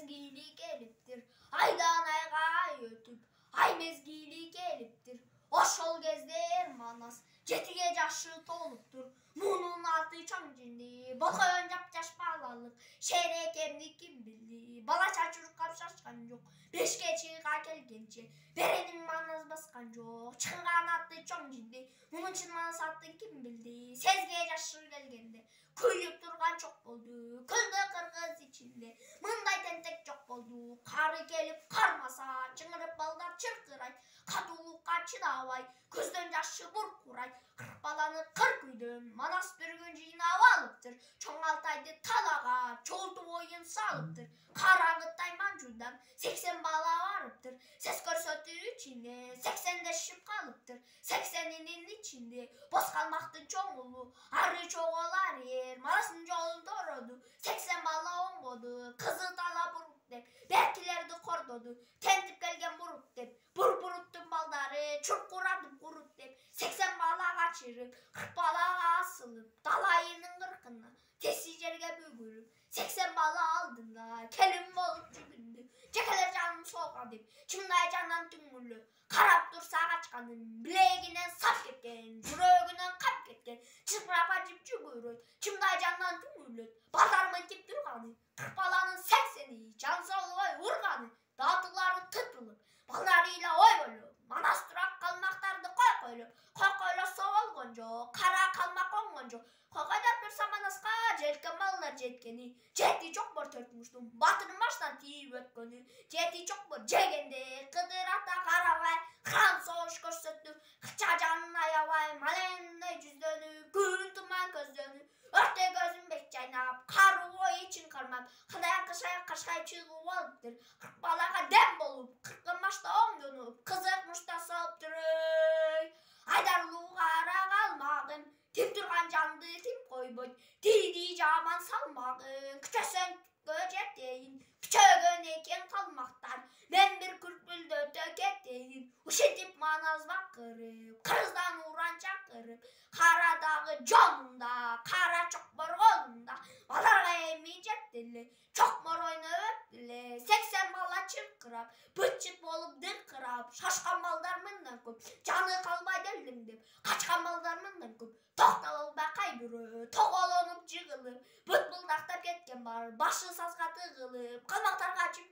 mezgili geliptir. Aydan ayga ötüp, ay mezgili geliptir. Oşol gezder manas, jetiге jaşı toluptur. Munun altı çoң jindi, bokoyon japjaş balalık. Şerek emdi kim bildi, bala çaçurukka şaşkan jok. Beşke çığa kelgençe, berenin manaz baskan jok. Çıkırgan atlı çoң jindi, munun çın manas attın kim bildi. Sezge jaşı gelgende, kuyup turgan çok boldu. Kıldı kırgız içinde, mınday tentek çok boldu. Karı gelip karmasa, çıngırıp balдар çırkıray. Katulukka çıdabay, көздөн жашы буркурай. Кырк баланы кырк үйдөн манас bir gün жыйнап алыптыр. Чоң Алтайды талага чолту ойын салыптыр. Карагытай манжудан 80 бала барыптыр. Сес көрсөтүү ичинде 80дешип калыптыр. 80-inin içinde боз калмактын чоң улу ары чоголар ер манасын жолун тороду. 80 бала оңгоду, кызы тала буруп деп, беркилерди кордоду. Тентип келген буруп деп, буруттун балдары чуркурадып курут деп, 80 бала качырып, 40 балага асылып, далайынын кыркына теси жерге бөгүлүп, 80 бала алдында келин болуп жүгүндү. Жекелер жаным солга деп, чыңдай жандан түңүлү, карап турса качканын билегинен сап кеткен, жүрөгүнөн кап кеткен, чыпырап ажып жүгүрөт, чыңдай жандан түңүлөт, балдармын тип турганы, 40 баланын 80-и жан солгой урганы, датылары тытылып, балдарыйла ойболуп, манас турак калмактарды койкойлосо болгон жок, кара калмак оңгон жок. Койкойдоп турса манаска желкен балдар жеткени, жети жок бор төртмуштун батырын баштан тийип өткөнү, жети жок бор жегенде Кыдыр ата карабай, хан согуш көрсөттү, кыча жанын аябай, малендей жүздөнү, күн туман көздөнү, өртөй көзүн бек жайнап, каруу ой ичин кармап, кыдаян кашкай чыгып алыптыр. 40 балага дем болуп, 40 башта оңдонуп, кызык мушта салыптыр. Айдарлуу кара калмагын, тип турган жанды тип койбойт, тийди жаман салмагын, күчөсөң жетейин, күчөгөн экен калмактар, мен бир күрпүлдөтө кетейин. Ушинтип манас бакырып, кырыздан уран чакырып, карадагы жонунда, кара чокмор колунда, баларга эми жетти эле, чокмор ойноп эле, 80 бала чыркырап, быт-чыт болуп дыркырап, шашкан балдар мындан көп, жаны калбайт элдим деп, качкан балдар мындан көп, токтоло албай кайбирөө, тоголонуп жыгылып, быт-былдактап кеткен бар, башы сазга тыгылып, калмактар качып